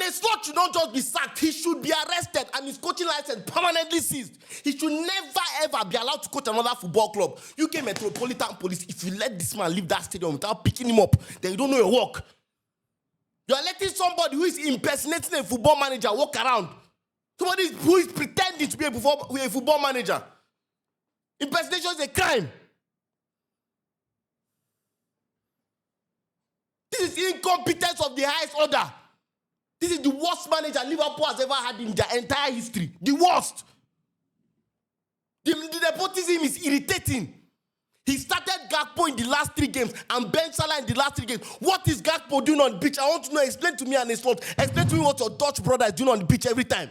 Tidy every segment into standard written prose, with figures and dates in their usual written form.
a slot should not just be sacked. He should be arrested and his coaching license permanently seized. He should never ever be allowed to coach another football club. UK Metropolitan Police, if you let this man leave that stadium without picking him up, then you don't know your work. You are letting somebody who is impersonating a football manager walk around. Somebody who is pretending to be a football manager. Impersonation is a crime. This is incompetence of the highest order. This is the worst manager Liverpool has ever had in their entire history. The worst. The nepotism is irritating. He started Gakpo in the last 3 games and Ben Salah in the last 3 games. What is Gakpo doing on the pitch? I want to know. Explain to me and his fault. Explain to me what your Dutch brother is doing on the pitch every time.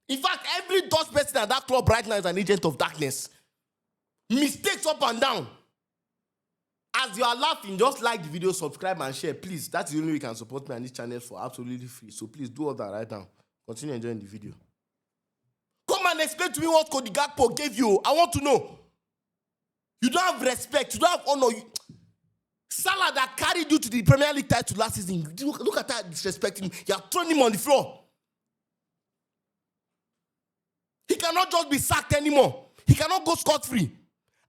In fact, every Dutch person at that club right now is an agent of darkness. Mistakes up and down. As you are laughing, just like the video, subscribe and share. Please, that's the only way you can support me on this channel for absolutely free. So please do all that right now. Continue enjoying the video. Come and explain to me what Cody Gakpo gave you. I want to know. You don't have respect. You don't have honor. Salah that carried you to the Premier League title last season. Look at that disrespecting him. You are throwing him on the floor. He cannot just be sacked anymore. He cannot go scot-free.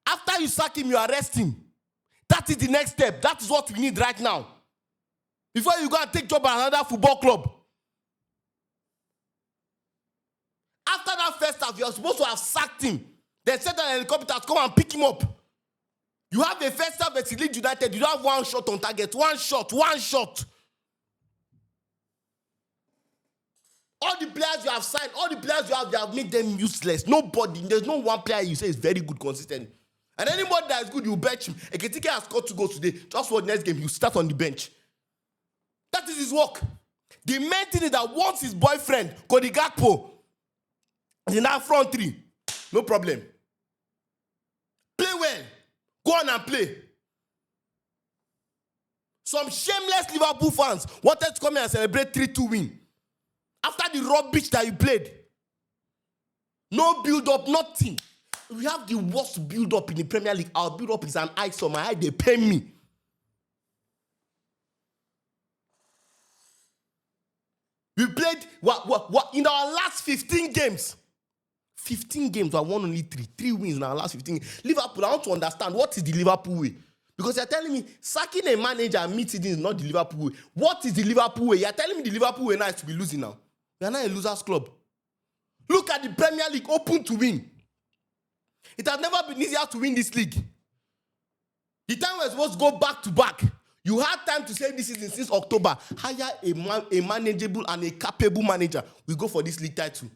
After you sack him, you arrest him. That is the next step. That is what we need right now. Before you go and take job at another football club. After that first half, you are supposed to have sacked him. They sent an helicopter to come and pick him up. You have a first half at Leeds United. You don't have one shot on target. One shot. All the players you have signed, all the players you have made them useless. Nobody. There's no one player you say is very good, consistent. And anybody that is good, you bench him. Ekitike has scored 2 goals today. Just for the next game, he'll start on the bench. That is his work. The main thing is that once his boyfriend, Cody Gakpo, is in that front 3, no problem. Play well. Go on and play. Some shameless Liverpool fans wanted to come here and celebrate 3-2 win. After the rubbish that you played. No build-up, nothing. We have the worst build-up in the Premier League. Our build-up is an ice on my eye. They pay me. We played in our last 15 games. 15 games, we won only 3. 3 wins in our last 15 games. Liverpool, I want to understand what is the Liverpool way. Because you're telling me sacking a manager mid-season is not the Liverpool way. What is the Liverpool way? You're telling me the Liverpool way now is to be losing now. We are not a losers club. Look at the Premier League, open to win. It has never been easier to win this league. The time we're supposed to go back to back. You had time to save this season since October. Hire a manageable and a capable manager. We go for this league title.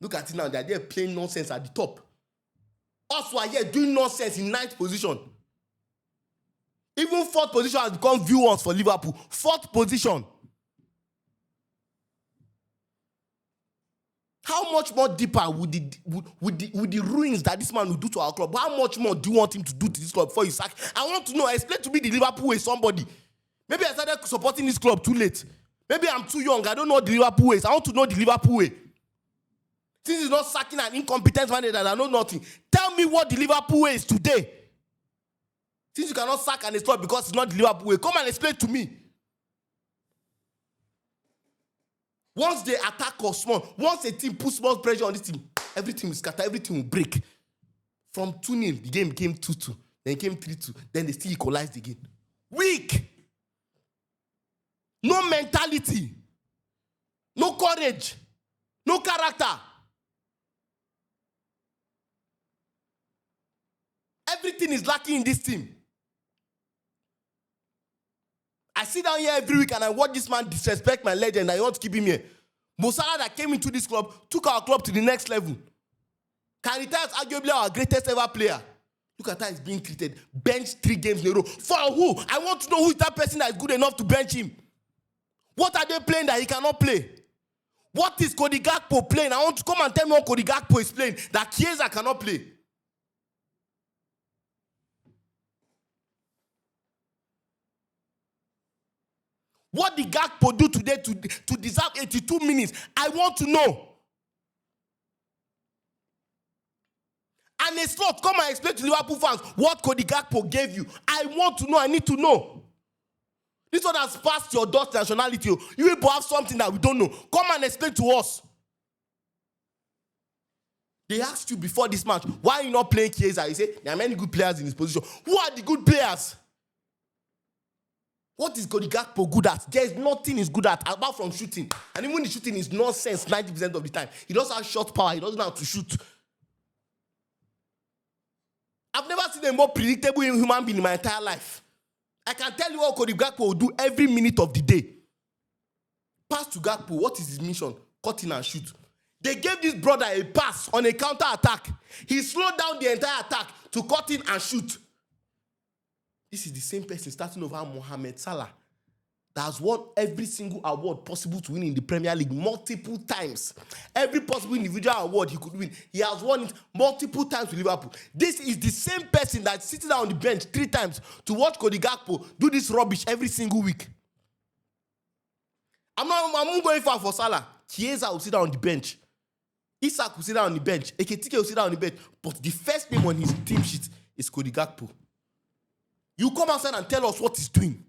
Look at it now. They're there playing nonsense at the top. Us who are here doing nonsense in 9th position. Even 4th position has become viewers for Liverpool. 4th position. How much more deeper would the ruins that this man will do to our club? How much more do you want him to do to this club before you sack? I want to know. Explain to me the Liverpool way, somebody. Maybe I started supporting this club too late. Maybe I'm too young. I don't know the Liverpool ways. I want to know the Liverpool way. Since he's not sacking an incompetent manager that I know nothing, tell me what the Liverpool way is today. Since you cannot sack an club because it's not the Liverpool way, come and explain to me. Once they attack us small, once a team puts small pressure on this team, everything will scatter, everything will break. From 2-0, the game became 2-2. Then it came 3-2. Then they still equalized again. Weak. No mentality. No courage. No character. Everything is lacking in this team. I sit down here every week and I watch this man disrespect my legend. I want to keep him here. Mo Salah that came into this club took our club to the next level. Carita is arguably our greatest ever player. Look at how he's being treated. Bench 3 games in a row. For who? I want to know who is that person that is good enough to bench him. What are they playing that he cannot play? What is Cody Gakpo playing? I want to come and tell me what Cody Gakpo is playing that Chiesa cannot play. What did Gakpo do today to deserve 82 minutes? I want to know. And a slot, come and explain to Liverpool fans what Cody Gakpo gave you. I want to know. I need to know. This one has passed your Dutch nationality. You people have something that we don't know. Come and explain to us. They asked you before this match, why are you not playing Chiesa? You say, there are many good players in this position. Who are the good players? What is Cody Gakpo good at? There is nothing he's good at apart from shooting. And even the shooting is nonsense 90% of the time. He doesn't have shot power. He doesn't know how to shoot. I've never seen a more predictable human being in my entire life. I can tell you what Cody Gakpo will do every minute of the day. Pass to Gakpo. What is his mission? Cut in and shoot. They gave this brother a pass on a counter attack. He slowed down the entire attack to cut in and shoot. This is the same person starting over Mohamed Salah that has won every single award possible to win in the Premier League multiple times. Every possible individual award he could win, he has won it multiple times with Liverpool. This is the same person that's sitting down on the bench 3 times to watch Cody Gakpo do this rubbish every single week. I'm not going far for Salah. Chiesa will sit down on the bench. Isak will sit down on the bench. Ekitike will sit down on the bench. But the first name on his team sheet is Cody Gakpo. You come outside and tell us what he's doing.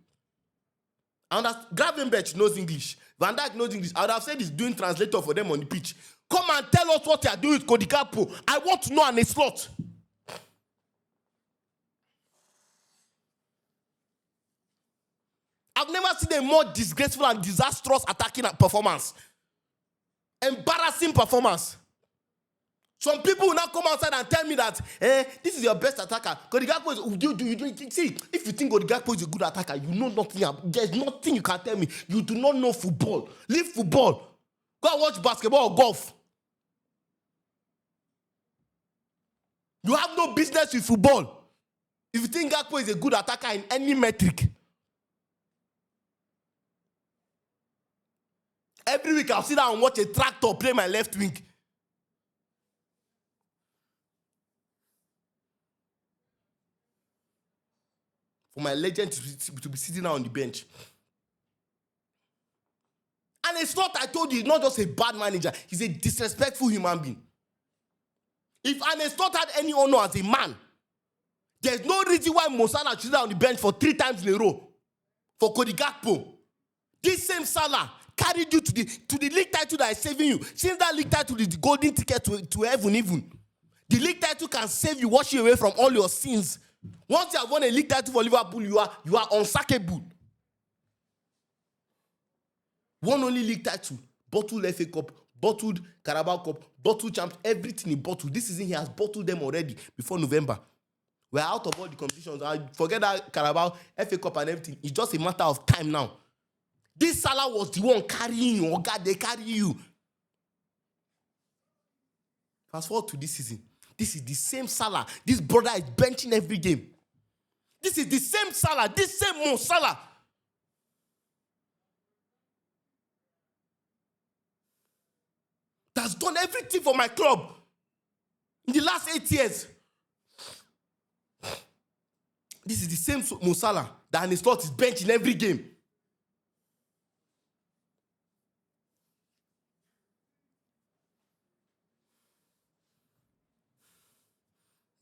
And Gravenberch knows English. Van Dijk knows English. I would have said he's doing translator for them on the pitch. Come and tell us what you are doing with Cody Gakpo. I want to know on a slot. I've never seen a more disgraceful and disastrous attacking performance. Embarrassing performance. Some people will now come outside and tell me that this is your best attacker. Cody Gakpo is... See, if you think Cody Gakpo is a good attacker, you know nothing. There's nothing you can tell me. You do not know football. Leave football. Go and watch basketball or golf. You have no business with football. If you think Gakpo is a good attacker in any metric. Every week I'll sit down and watch a tractor play my left wing. For my legend to be sitting down on the bench. And it's not, I told you, he's not just a bad manager. He's a disrespectful human being. If Arne Slot had any honor as a man, there's no reason why Mo Salah should sit down on the bench for 3 times in a row. For Cody Gakpo. This same Salah carried you to the league title that is saving you. Since that league title is the golden ticket to heaven even. The league title can save you, wash you away from all your sins. Once you have won a league title for Liverpool, you are unsackable. One only league title, bottled FA Cup, bottled Carabao Cup, bottled Champions, everything he bottled. This season he has bottled them already before November. We're out of all the competitions. I forget that Carabao, FA Cup and everything. It's just a matter of time now. This Salah was the one carrying you. Oh God, they carry you. Fast forward to this season. This is the same Salah. This brother is benching every game. This is the same Salah. This same Mo Salah. That's done everything for my club in the last 8 years. This is the same Mo Salah that Arne Slot is benching every game.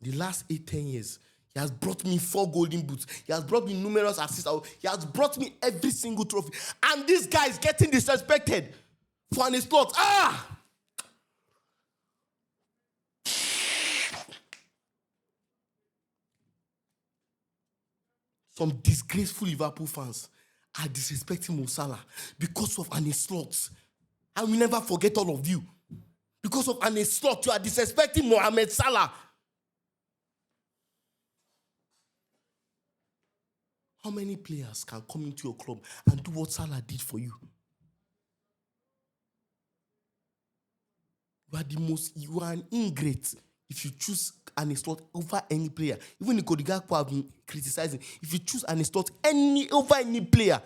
The last 8-10 years, he has brought me 4 golden boots. He has brought me numerous assists. He has brought me every single trophy. And this guy is getting disrespected for Arne Slot. Some disgraceful Liverpool fans are disrespecting Mo Salah because of Arne Slot. I will never forget all of you. Because of Arne Slot, you are disrespecting Mohamed Salah. How many players can come into your club and do what Salah did for you? You are an ingrate if you choose Arne Slot over any player. Even the Cody Gakpo have been criticizing. If you choose Arne Slot over any player,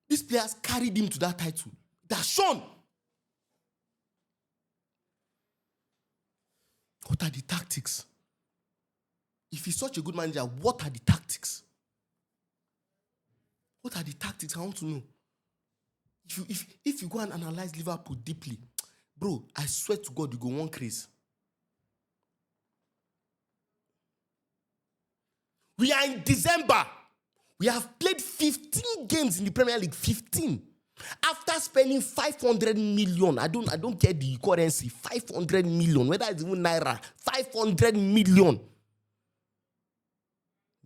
these players carried him to that title. That's shown. What are the tactics? If he's such a good manager, what are the tactics? What are the tactics? I want to know. If you go and analyze Liverpool deeply, bro, I swear to God, you go one craze. We are in December. We have played 15 games in the Premier League. 15. After spending 500 million, I don't care the currency. 500 million, whether it's even naira. 500 million.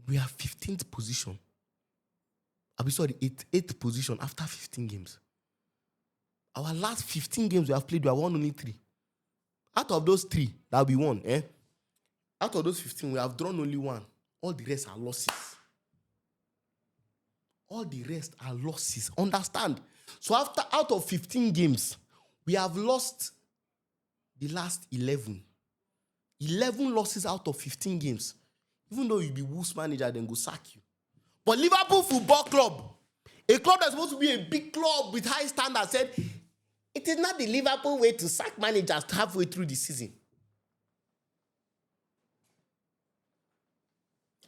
We are 15th position. I'll be sorry, 8th position after 15 games. Our last 15 games we have played, we have won only 3. Out of those 3 that we won, out of those 15, we have drawn only 1. All the rest are losses. All the rest are losses. Understand? So out of 15 games, we have lost the last 11. 11 losses out of 15 games. Even though you be Wolves manager, then go sack you. But Liverpool Football Club, a club that's supposed to be a big club with high standards, said, it is not the Liverpool way to sack managers halfway through the season.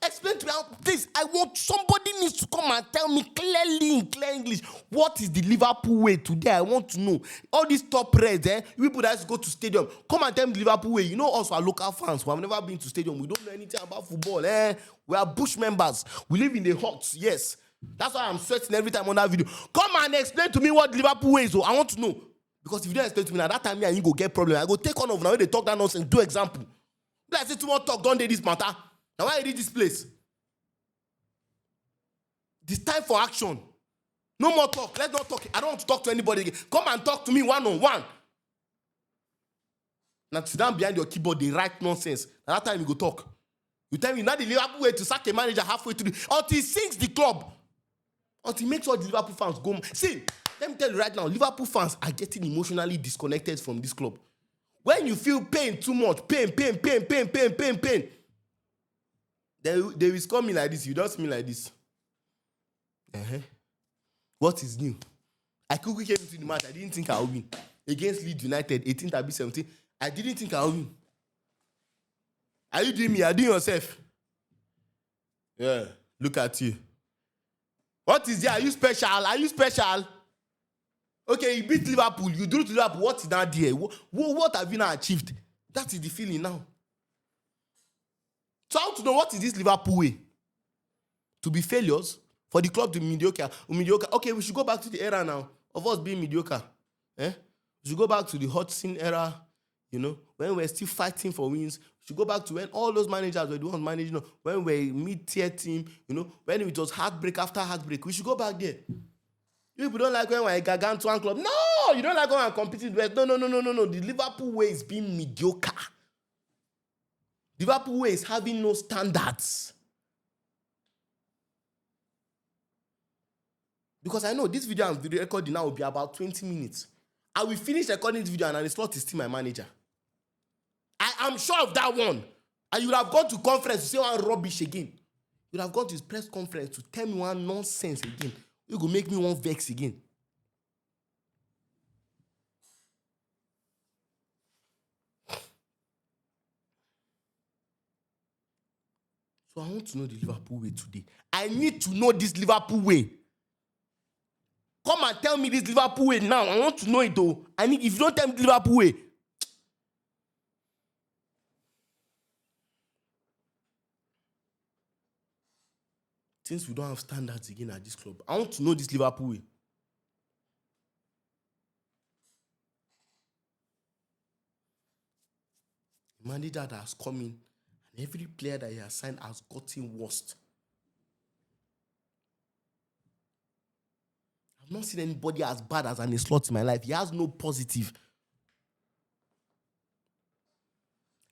Explain to me, please. I want somebody needs to come and tell me clearly in clear English what is the Liverpool way today. I want to know. All these top reds, people that used to go to stadium, come and tell me the Liverpool way. You know us, our local fans who have never been to stadium. We don't know anything about football. We are bush members. We live in the huts. Yes, that's why I'm sweating every time on that video. Come and explain to me what the Liverpool way is. So I want to know, because if you don't explain to me, at that time me and you go get problem. I go take on of now when they talk that nonsense. Do example. Like say too much talk. Don't they this matter? Now why you read this place? It's time for action. No more talk. Let's not talk. I don't want to talk to anybody again. Come and talk to me one-on-one. Now sit down behind your keyboard, they write nonsense. At that time you go talk. You tell me now the Liverpool way to sack a manager halfway through until he sinks the club. Until he makes sure the Liverpool fans go. See, let me tell you right now, Liverpool fans are getting emotionally disconnected from this club. When you feel pain too much, pain. They will score me like this. You don't see me like this. What is new? I quickly came into the match. I didn't think I would win. Against Leeds United, 18th and 17. I didn't think I would win. Are you doing me? Are you doing yourself? Yeah, look at you. What is there? Are you special? Are you special? Okay, you beat Liverpool. You drew to Liverpool. What is that there? What have you now achieved? That is the feeling now. So I want to know, what is this Liverpool way? To be failures? For the club to be mediocre. Okay, we should go back to the era now of us being mediocre. We should go back to the Hudson era, when we're still fighting for wins. We should go back to when all those managers were the ones managing, when we're a mid-tier team, when it was heartbreak after heartbreak. We should go back there. You people don't like when we're a gargantuan club. No, you don't like when we're competing with. No. The Liverpool way is being mediocre. Liverpool way is having no standards. Because I know this video I'm recording now will be about 20 minutes. I will finish recording this video and the slot is still my manager. I am sure of that one. And you would have gone to conference to say one rubbish again. You would have gone to his press conference to tell me one nonsense again. You go make me one vex again. So I want to know the Liverpool way today. I need to know this Liverpool way. Come and tell me this Liverpool way now. I want to know it though. If you don't tell me the Liverpool way. Since we don't have standards again at this club, I want to know this Liverpool way. A manager that has come in and every player that he has signed has gotten worse. I've not seen anybody as bad as Arne Slot in my life. He has no positive.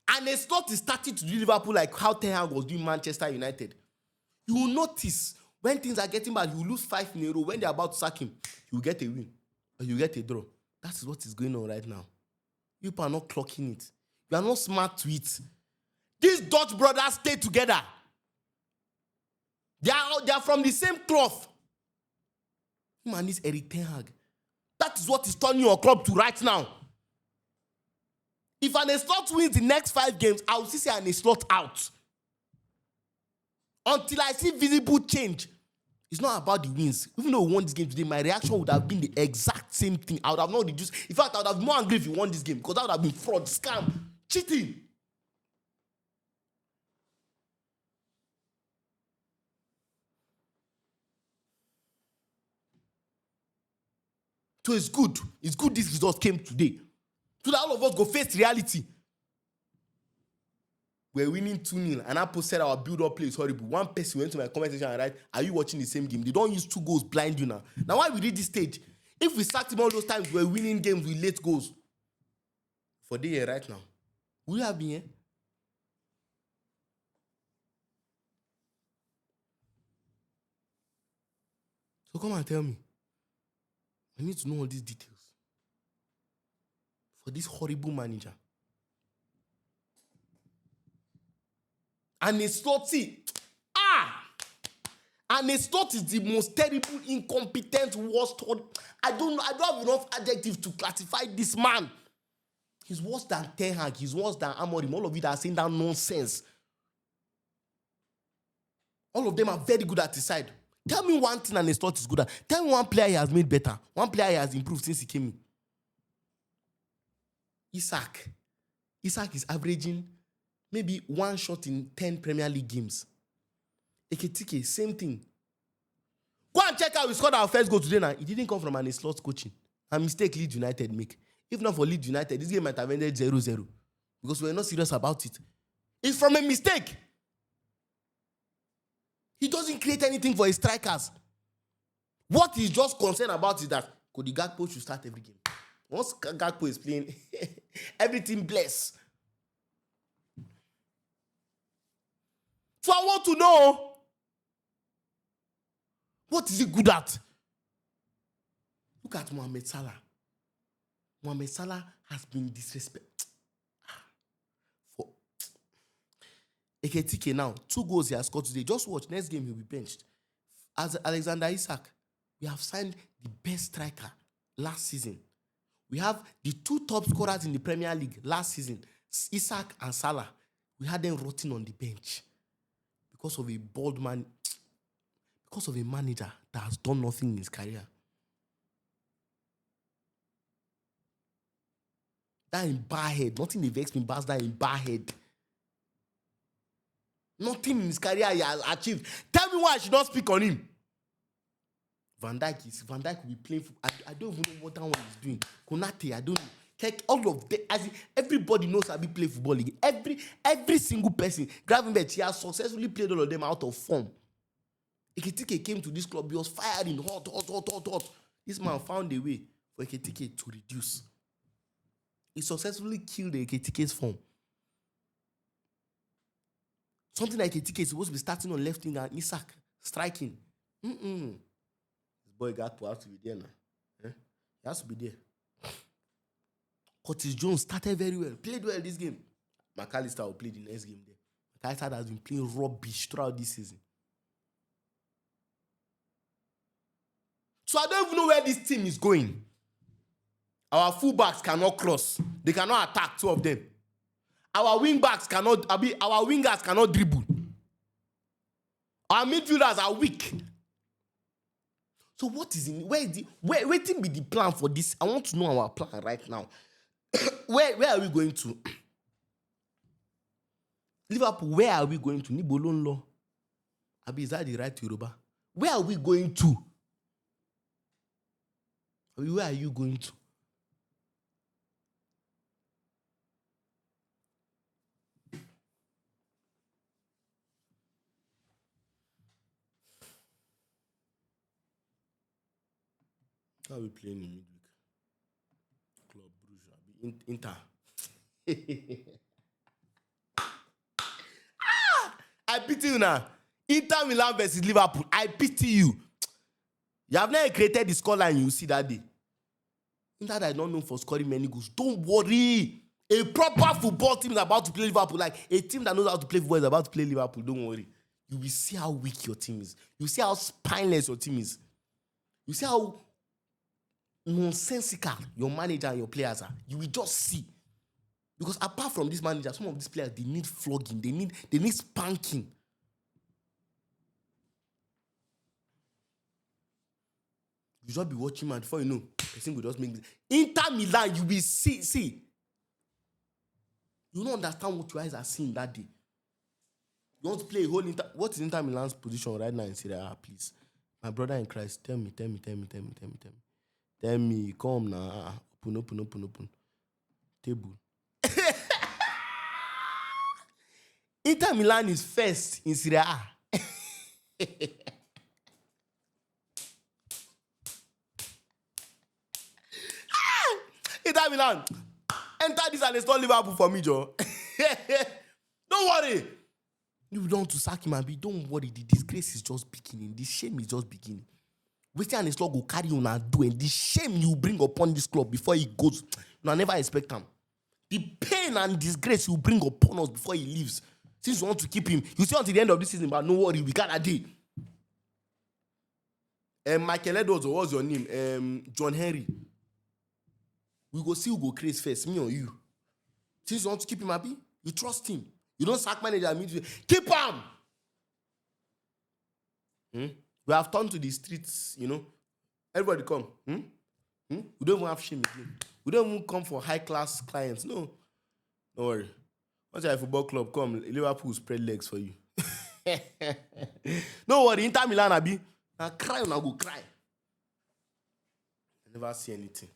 Arne Slot is starting to do Liverpool like how Ten Hag was doing Manchester United. You will notice when things are getting bad, he will lose 5 in a row. When they're about to sack him, he will get a win or he will get a draw. That is what is going on right now. You people are not clocking it. You are not smart to it. These Dutch brothers stay together. They are from the same cloth. Man, this Eric Ten Hag. That is what is turning your club to right now. If Arne Slot wins the next 5 games, I will see Arne Slot out. Until I see visible change. It's not about the wins. Even though we won this game today, my reaction would have been the exact same thing. I would have not reduced. In fact, I would have been more angry if you won this game because that would have been fraud, scam, cheating. So it's good. It's good this result came today. So that all of us go face reality. We're winning 2-0, and I posted our build-up play is horrible. One person went to my comment section and write, "Are you watching the same game? They don't use 2 goals blind you now." Now, why we reach this stage? If we sacked him all those times, we're winning games with late goals. For the year right now, we have been here. So come and tell me. I need to know all these details for this horrible manager. And it's not and it's not is the most terrible, incompetent, worst. I don't have enough adjectives to classify this man. He's worse than Ten Hag. He's worse than Amorim. All of you that are saying that nonsense. All of them are very good at his side. Tell me one thing and his thought is good at. Tell me one player he has made better. One player he has improved since he came in. Isak is averaging maybe 1 shot in 10 Premier League games. Ekitike, same thing. Go and check out we scored our first goal today now. It didn't come from an slot coaching. A mistake Leeds United make. If not for Leeds United, this game might have ended 0-0. Because we're not serious about it. It's from a mistake. He doesn't create anything for his strikers. What he's just concerned about is that Cody Gakpo should start every game. Once Gakpo is playing, everything bless. So I want to know, what is he good at? Look at Mohamed Salah. Mohamed Salah has been disrespected. For Ekitike now, 2 goals he has scored today. Just watch, next game he'll be benched. As Alexander Isak, we have signed the best striker last season. We have the 2 top scorers in the Premier League last season, Isak and Salah. We had them rotting on the bench because of a bald man, because of a manager that has done nothing in his career. That in bar head, nothing they vex me, but that in bar head. Nothing in his career he has achieved. Tell me why I should not speak on him. Van Dijk will be playing. I don't even know what that one is doing. Konate, I don't know. All of them, as everybody knows how to play football league. Every single person. Gravenberch, he has successfully played all of them out of form. Ekitike came to this club, he was firing hot. This man found a way for Ekitike to reduce. He successfully killed Ekitike's form. Something like Ekitike is supposed to be starting on left wing and Isak striking. This boy got to have to be there now. He has to be there. Curtis Jones started very well, played well this game. McAllister will play the next game there. McAllister has been playing rubbish throughout this season. So I don't even know where this team is going. Our fullbacks cannot cross. They cannot attack, 2 of them. Our wingers cannot dribble. Our midfielders are weak. So what is in where be the plan for this? I want to know our plan right now. Where are we going to? Liverpool, where are we going to? Nibolonlo. Abi, is that the right Yoruba? Where are we going to? Abi, where are you going to? How are we playing in midweek? Club Brugge, Inter. I pity you now. Inter Milan versus Liverpool. I pity you. You have never created the scoreline you see that day. Inter that is not known for scoring many goals. Don't worry. A proper football team is about to play Liverpool. Like a team that knows how to play football is about to play Liverpool. Don't worry. You will see how weak your team is. You will see how spineless your team is. You see how nonsensical your manager and your players are. You will just see. Because apart from this manager, some of these players, they need flogging. They need spanking. You just be watching, man. Before you know, person will just make this. Inter Milan, you will see. You don't understand what your eyes are seeing that day. You want to play a whole Inter. What is Inter Milan's position right now in Serie A, please? My brother in Christ, tell me. Tell me, come now. Open. Table. Inter Milan is first in Serie A. Inter Milan, enter this and install Liverpool for me, Joe. Don't worry. You don't want to sack him and be. Don't worry. The disgrace is just beginning. The shame is just beginning. Waiting and Islam will carry on and do, and the shame you bring upon this club before he goes, you never expect him. The pain and disgrace you bring upon us before he leaves. Since you want to keep him, you see until the end of this season, but no worry, we got a day. Michael Edwards, what's your name? John Henry. We go see who go crazy first, me or you. Since you want to keep him happy, you trust him. You don't sack manager, keep him. We have turned to the streets, you know. Everybody come. We don't even have shame again. We don't even come for high-class clients. No. Don't worry. Once you have a football club, come. Liverpool will spread legs for you. Don't worry. Inter Milan, Abi. Now cry, now go cry. I never see anything.